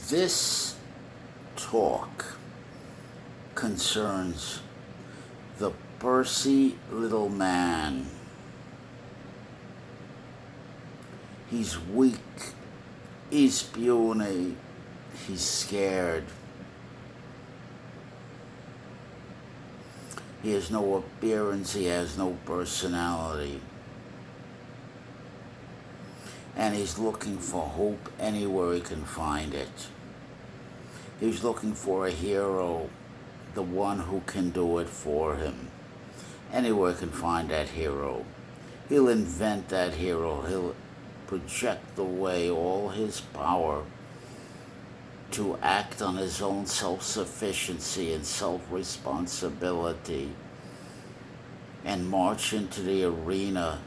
This talk concerns the Percy little man. He's weak, he's puny, he's scared. He has no appearance, he has no personality. And he's looking for hope anywhere he can find it. He's looking for a hero, the one who can do it for him. Anywhere he can find that hero. He'll invent that hero. He'll project away all his power to act on his own self-sufficiency and self-responsibility and march into the arena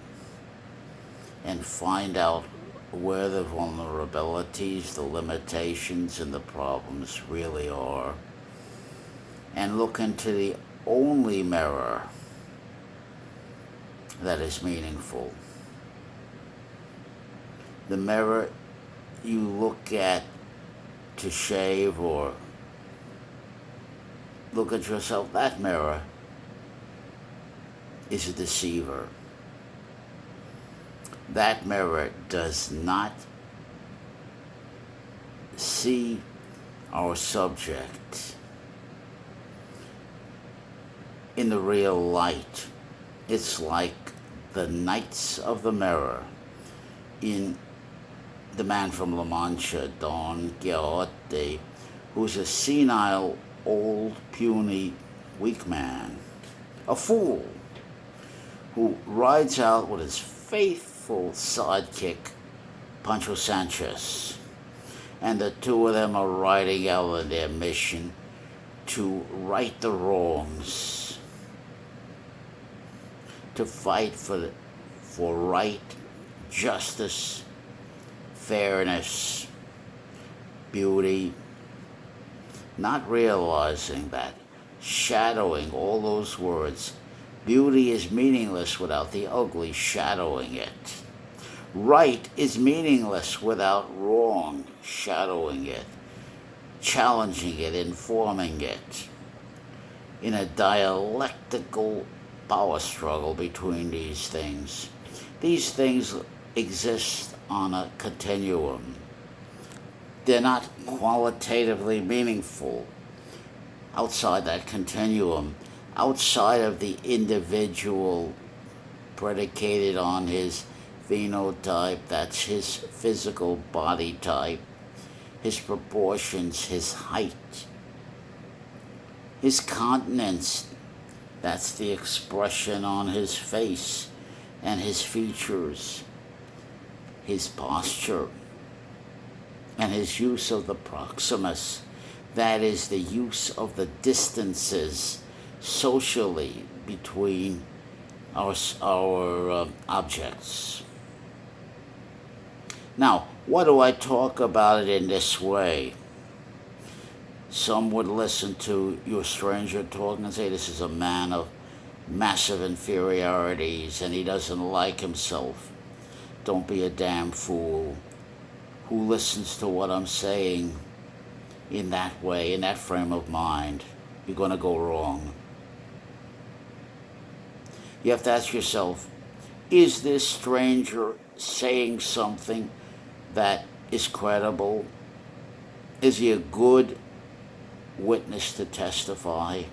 and find out where the vulnerabilities, the limitations, and the problems really are, and look into the only mirror that is meaningful. The mirror you look at to shave or look at yourself, that mirror is a deceiver. That mirror does not see our subject in the real light. It's like the Knights of the Mirror in The Man from La Mancha, Don Quixote, who's a senile, old, puny, weak man, a fool, who rides out with his faithful sidekick, Pancho Sanchez. And the two of them are riding out on their mission to right the wrongs, to fight for right, justice, fairness, beauty, not realizing that, shadowing all those words. Beauty is meaningless without the ugly shadowing it. Right is meaningless without wrong shadowing it, challenging it, informing it, in a dialectical power struggle between these things. These things exist on a continuum. They're not qualitatively meaningful outside that continuum, outside of the individual predicated on his phenotype, that's his physical body type, his proportions, his height, his countenance, that's the expression on his face and his features, his posture, and his use of the proximus, that is the use of the distances socially between our objects. Now, why do I talk about it in this way? Some would listen to your stranger talking and say this is a man of massive inferiorities and he doesn't like himself. Don't be a damn fool. Who listens to what I'm saying in that way, in that frame of mind? You're going to go wrong. You have to ask yourself, is this stranger saying something that is credible? Is he a good witness to testify?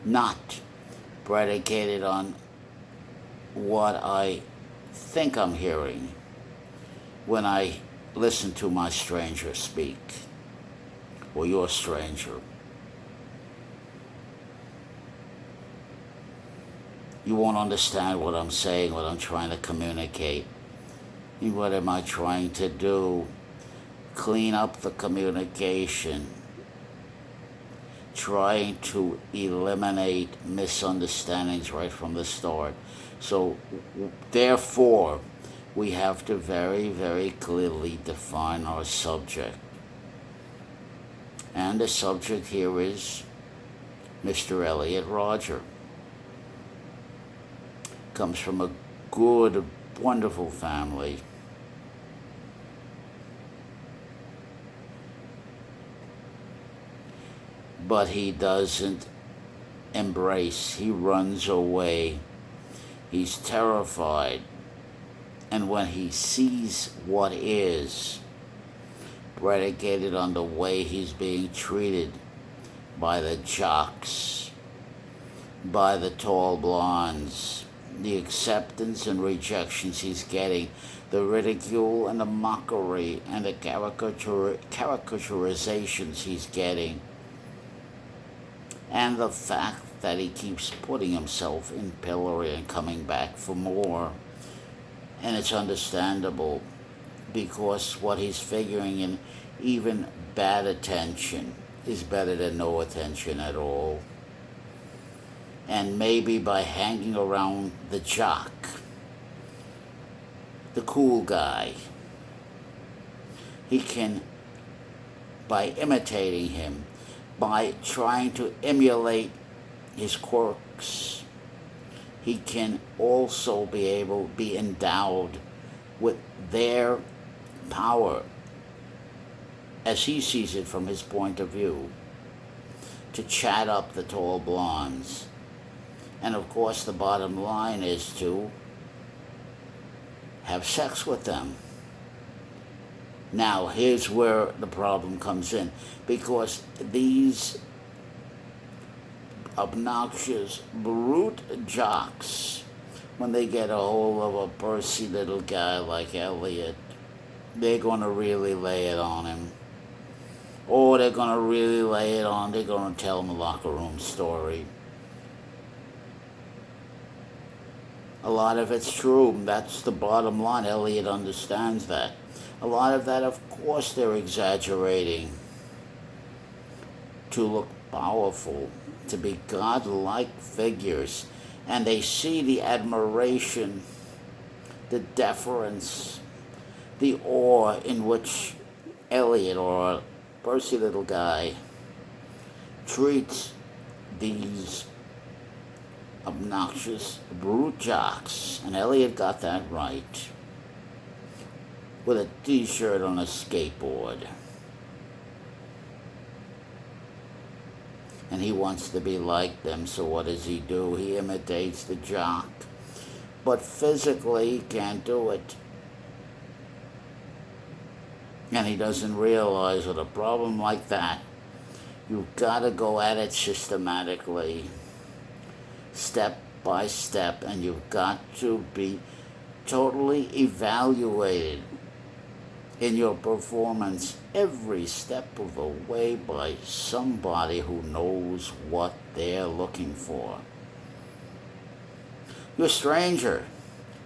Not predicated on what I think I'm hearing when I listen to my stranger speak, or your stranger. You won't understand what I'm saying, what I'm trying to communicate. And what am I trying to do? Clean up the communication. Trying to eliminate misunderstandings right from the start. So, therefore, we have to very, very clearly define our subject. And the subject here is Mr. Elliot Rodger. Comes from a good, wonderful family. but he doesn't embrace. He runs away. He's terrified. And when he sees what is, predicated on the way he's being treated by the jocks, by the tall blondes, the acceptance and rejections he's getting, the ridicule and the mockery and the caricaturizations he's getting, and the fact that he keeps putting himself in pillory and coming back for more. And it's understandable, because what he's figuring in, even bad attention is better than no attention at all. And maybe by hanging around the jock, the cool guy, he can, by imitating him, by trying to emulate his quirks, he can also be endowed with their power, as he sees it from his point of view, to chat up the tall blondes. And of course the bottom line is to have sex with them. Now here's where the problem comes in, because these obnoxious, brute jocks, when they get a hold of a pursy little guy like Elliot, they're going to really lay it on him. Or they're going to really lay it on, they're going to tell him a locker room story. A lot of it's true. That's the bottom line. Elliot understands that. A lot of that, of course, they're exaggerating to look powerful, to be godlike figures. And they see the admiration, the deference, the awe in which Elliot, or a pursy little guy, treats these obnoxious, brute jocks. And Elliot got that right, with a t-shirt on a skateboard. And he wants to be like them, so what does he do? He imitates the jock. But physically, he can't do it. And he doesn't realize, with a problem like that, you've got to go at it systematically, step by step, and you've got to be totally evaluated in your performance every step of the way by somebody who knows what they're looking for. Your stranger,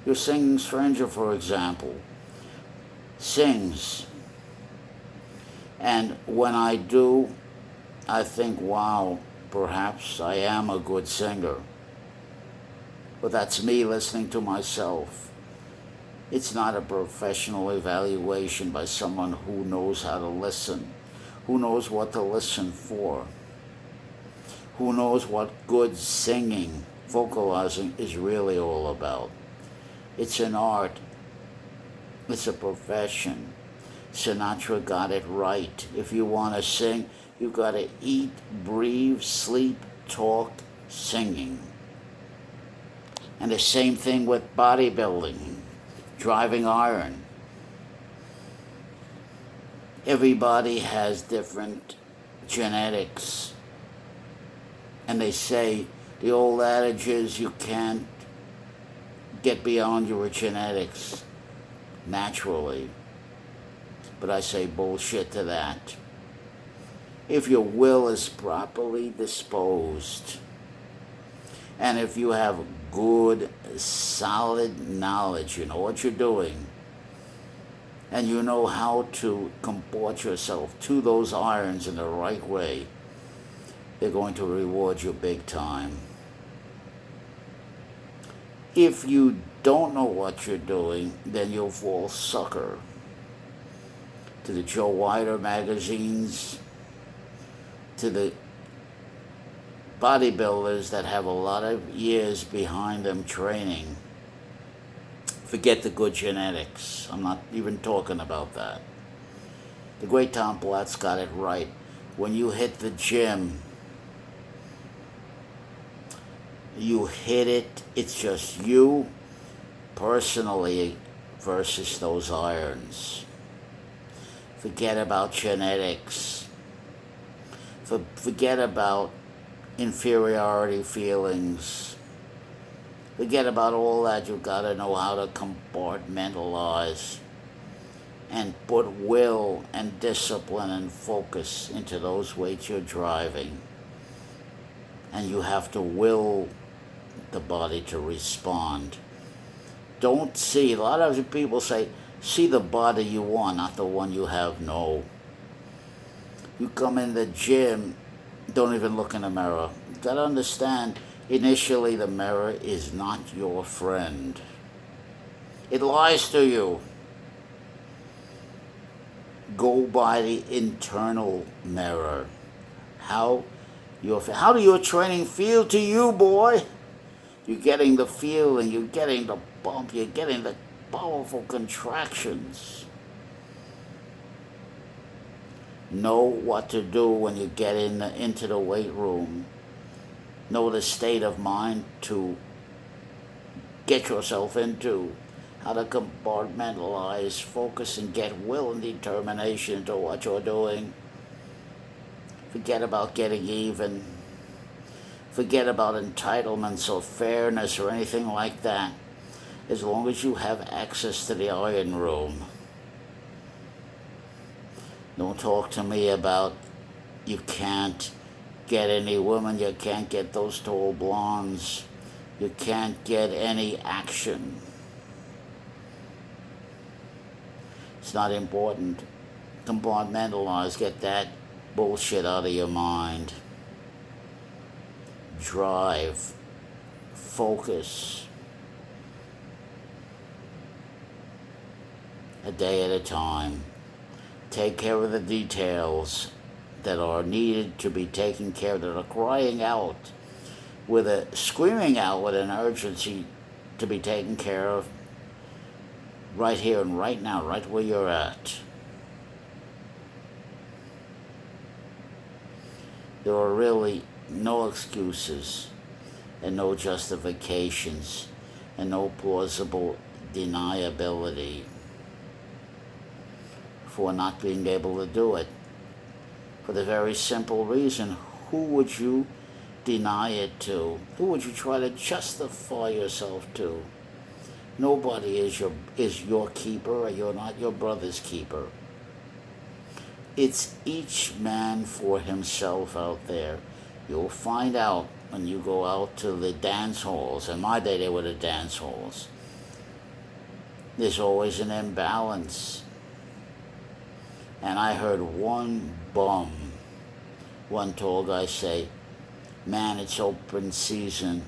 your singing stranger, for example, sings. And when I do, I think, wow, perhaps I am a good singer. But that's me listening to myself. It's not a professional evaluation by someone who knows how to listen, who knows what to listen for, who knows what good singing, vocalizing is really all about. It's an art. It's a profession. Sinatra got it right. If you want to sing, you've got to eat, breathe, sleep, talk, singing. And the same thing with bodybuilding, driving iron. Everybody has different genetics. And they say, the old adage is, you can't get beyond your genetics naturally. But I say bullshit to that. If your will is properly disposed, and if you have good, solid knowledge, you know what you're doing, and you know how to comport yourself to those irons in the right way, they're going to reward you big time. If you don't know what you're doing, then you'll fall sucker to the Joe Weider magazines, to the bodybuilders that have a lot of years behind them training. Forget the good genetics. I'm not even talking about that. The great Tom Platz got it right. When you hit the gym, You hit it, it's just you personally versus those irons. Forget about genetics. Forget about inferiority feelings. Forget about all that. You've got to know how to compartmentalize and put will and discipline and focus into those weights you're driving. And you have to will the body to respond. Don't see, a lot of people say, see the body you want, not the one you have. No. You come in the gym, don't even look in the mirror. You gotta understand, initially the mirror is not your friend. It lies to you. Go by the internal mirror. How do your training feel to you, boy? You're getting the feeling, you're getting the bump, you're getting the powerful contractions. Know what to do when you get into the weight room. Know the state of mind to get yourself into. How to compartmentalize, focus, and get will and determination to what you're doing. Forget about getting even. Forget about entitlements or fairness or anything like that. As long as you have access to the iron room. Don't talk to me about you can't get any women, you can't get those tall blondes, you can't get any action. It's not important. Compartmentalize, get that bullshit out of your mind. Drive, focus. A day at a time. Take care of the details that are needed to be taken care of, that are crying out screaming out with an urgency to be taken care of right here and right now, right where you're at. There are really no excuses and no justifications and no plausible deniability for not being able to do it. For the very simple reason, who would you deny it to? Who would you try to justify yourself to? Nobody is your keeper, or you're not your brother's keeper. It's each man for himself out there. You'll find out when you go out to the dance halls. In my day, they were the dance halls. There's always an imbalance. And I heard one bum, one tall guy say, man, it's open season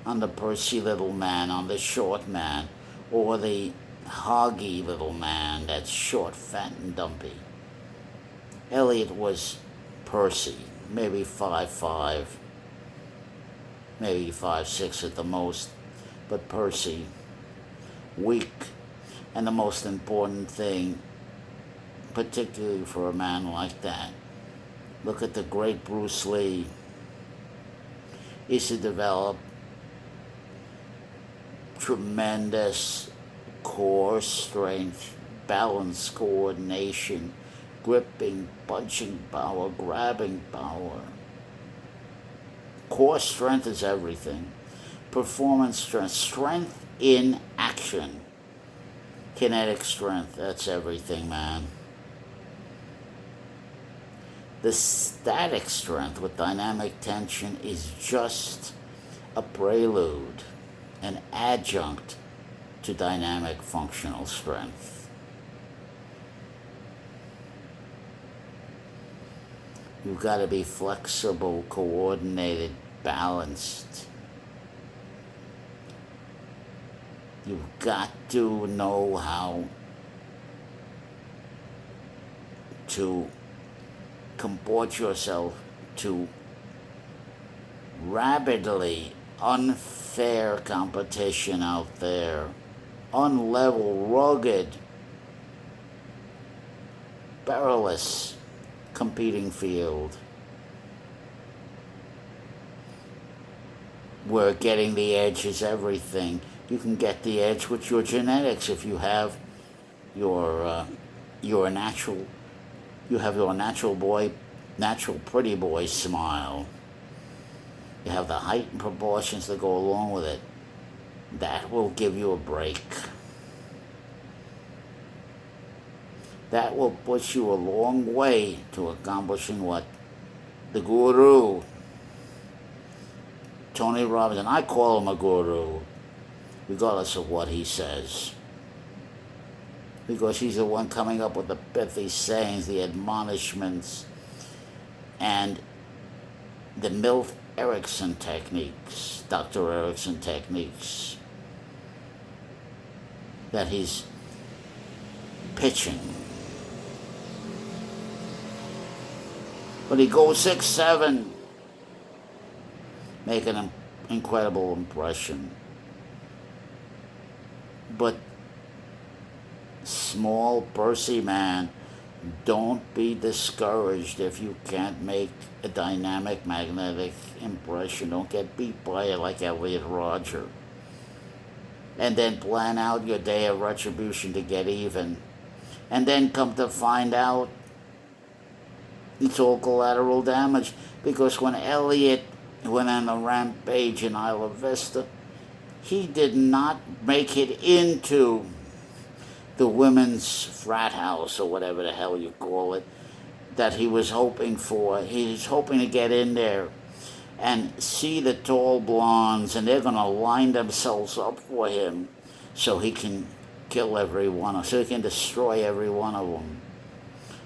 on the pursy little man, on the short man, or the hoggy little man that's short, fat, and dumpy. Elliot was pursy, maybe 5'5", maybe 5'6" at the most, but pursy, weak. And the most important thing, particularly for a man like that, look at the great Bruce Lee. He used to develop tremendous core strength, balance, coordination, gripping, punching power, grabbing power. Core strength is everything. Performance strength, strength in action. Kinetic strength, that's everything, man. The static strength with dynamic tension is just a prelude, an adjunct to dynamic functional strength. You've got to be flexible, coordinated, balanced. You've got to know how to comport yourself to rapidly unfair competition out there, unlevel, rugged, perilous competing field. where getting the edge is everything. You can get the edge with your genetics if you have your natural, you have your natural pretty boy smile. You have the height and proportions that go along with it. That will give you a break. That will push you a long way to accomplishing what the guru, Tony Robbins, and I call him a guru, regardless of what he says. Because he's the one coming up with the pithy sayings, the admonishments, and the Milf Erickson techniques, Dr. Erickson techniques, that he's pitching. But he goes 6'7", making an incredible impression. But small Percy man, don't be discouraged if you can't make a dynamic magnetic impression. Don't get beat by it like Elliot Rodger. And then plan out your day of retribution to get even. And then come to find out it's all collateral damage. Because when Elliot went on a rampage in Isla Vista, he did not make it into the women's frat house, or whatever the hell you call it, that he was hoping for. He was hoping to get in there and see the tall blondes, and they're going to line themselves up for him so he can kill every one, so he can destroy every one of them.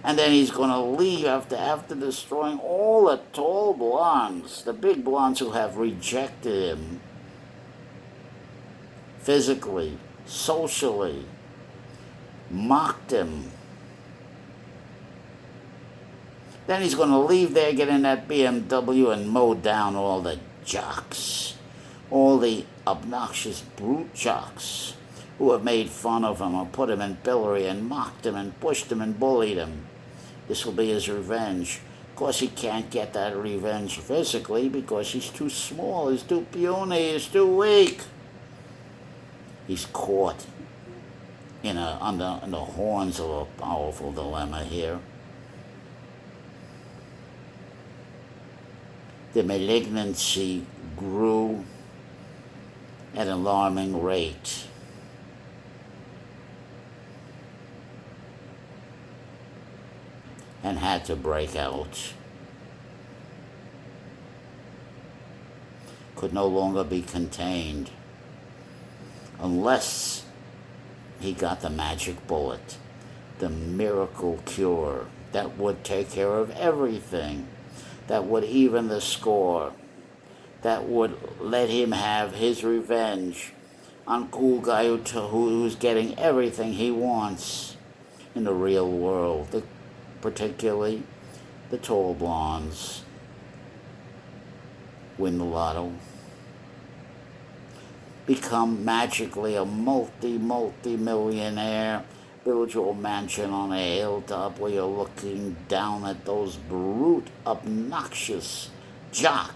And then he's going to leave after destroying all the tall blondes, the big blondes who have rejected him physically, socially, mocked him. Then he's going to leave there, get in that BMW, and mow down all the jocks, all the obnoxious brute jocks who have made fun of him or put him in pillory and mocked him and pushed him and bullied him. This will be his revenge. Of course, he can't get that revenge physically because he's too small, he's too puny, he's too weak. He's caught in the horns of a powerful dilemma here. The malignancy grew at an alarming rate. And had to break out. Could no longer be contained unless he got the magic bullet, the miracle cure that would take care of everything, that would even the score, that would let him have his revenge on cool guy who's getting everything he wants in the real world, particularly the tall blondes. Win the lotto. Become magically a multi-millionaire. Build your mansion on a hilltop where you're looking down at those brute, obnoxious jock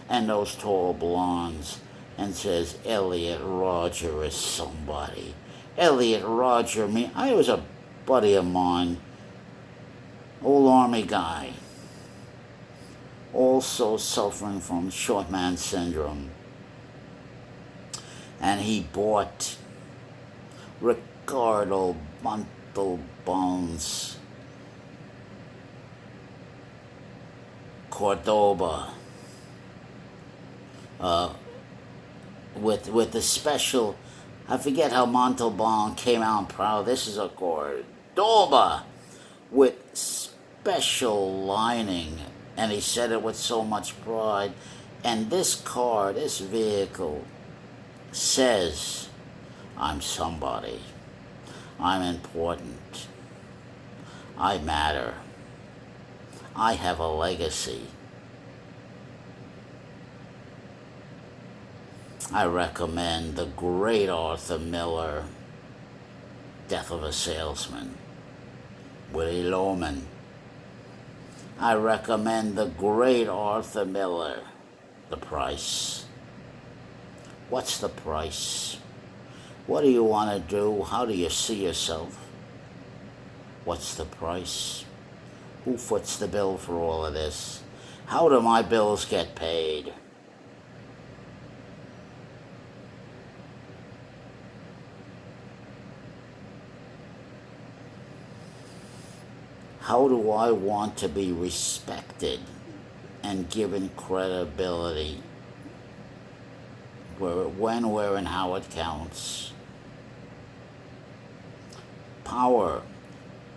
and those tall blondes and says, Elliot Rodger is somebody. Elliot Rodger, I was a buddy of mine, old army guy, also suffering from short man syndrome. And he bought Ricardo Montalban's Cordoba with the special, I forget how Montalban came out proud. This is a Cordoba with special lining, and he said it with so much pride. And this car, this vehicle, says, I'm somebody. I'm important. I matter. I have a legacy. I recommend the great Arthur Miller, Death of a Salesman, Willy Loman. I recommend the great Arthur Miller, The Price. What's the price? What do you want to do? How do you see yourself? What's the price? Who foots the bill for all of this? How do my bills get paid? How do I want to be respected and given credibility when, where, and how it counts? Power,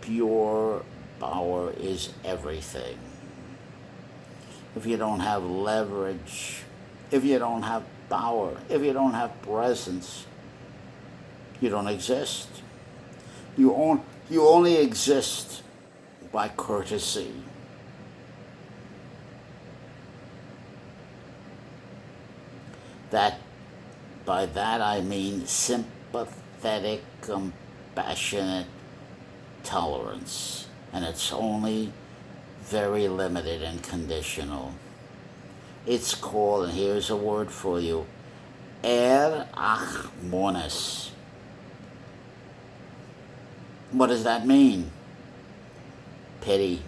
pure power is everything. If you don't have leverage, if you don't have power, if you don't have presence, you don't exist. You only exist by courtesy. By that I mean sympathetic, compassionate tolerance. And it's only very limited and conditional. It's called, and here's a word for you, erachmones. What does that mean? Pity.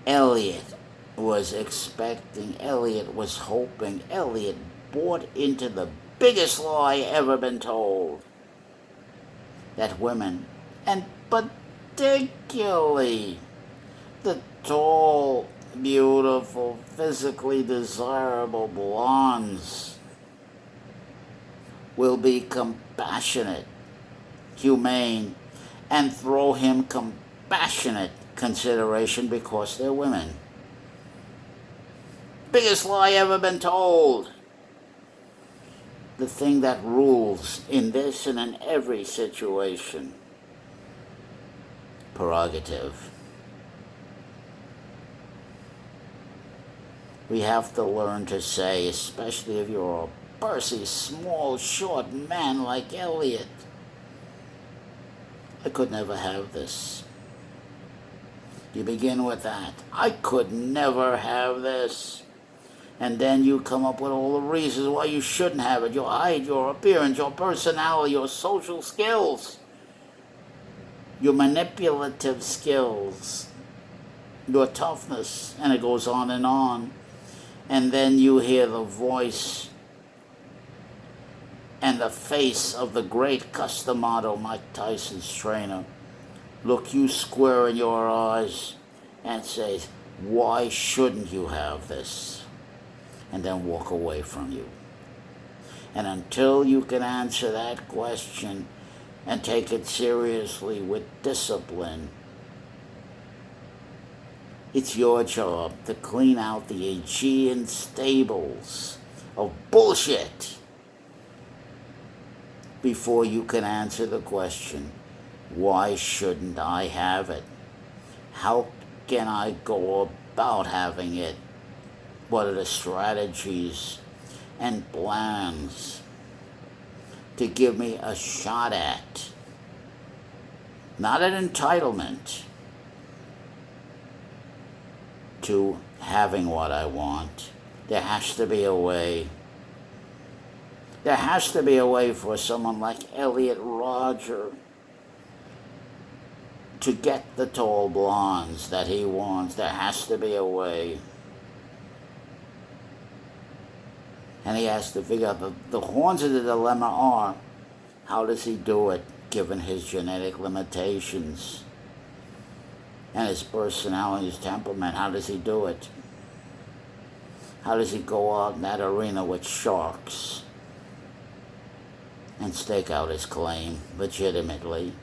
Elliot was expecting, Elliot was hoping, Elliot bought into the biggest lie ever been told. That women, and particularly the tall, beautiful, physically desirable blondes, will be compassionate, humane, and throw him compassionate consideration because they're women. Biggest lie ever been told. The thing that rules in this and in every situation. Prerogative. We have to learn to say, especially if you're a pursy, small, short man like Elliot, I could never have this. You begin with that. I could never have this. And then you come up with all the reasons why you shouldn't have it. Your height, your appearance, your personality, your social skills, your manipulative skills, your toughness, and it goes on and on. And then you hear the voice and the face of the great Cus D'Amato, Mike Tyson's trainer, look you square in your eyes and say, why shouldn't you have this? And then walk away from you. And until you can answer that question and take it seriously with discipline, it's your job to clean out the Aegean stables of bullshit before you can answer the question, why shouldn't I have it? How can I go about having it? What are the strategies and plans to give me a shot at? Not an entitlement to having what I want. There has to be a way. There has to be a way for someone like Elliot Rodger to get the tall blondes that he wants. There has to be a way. And he has to figure out the horns of the dilemma are, how does he do it given his genetic limitations and his personality, his temperament? How does he do it? How does he go out in that arena with sharks and stake out his claim legitimately?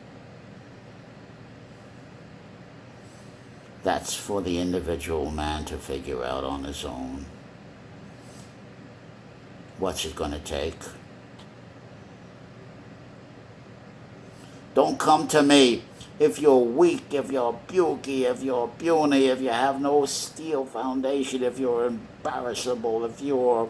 That's for the individual man to figure out on his own. What's it going to take? Don't come to me if you're weak, if you're pukey, if you're puny, if you have no steel foundation, if you're embarrassable, if you're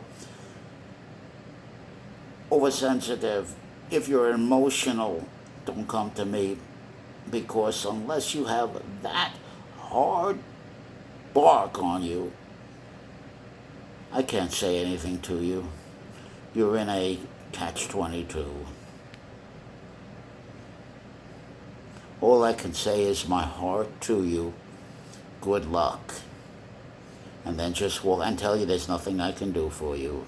oversensitive, if you're emotional. Don't come to me, because unless you have that hard bark on you, I can't say anything to you. You're in a catch-22. All I can say is my heart to you, good luck. And then just walk and tell you there's nothing I can do for you.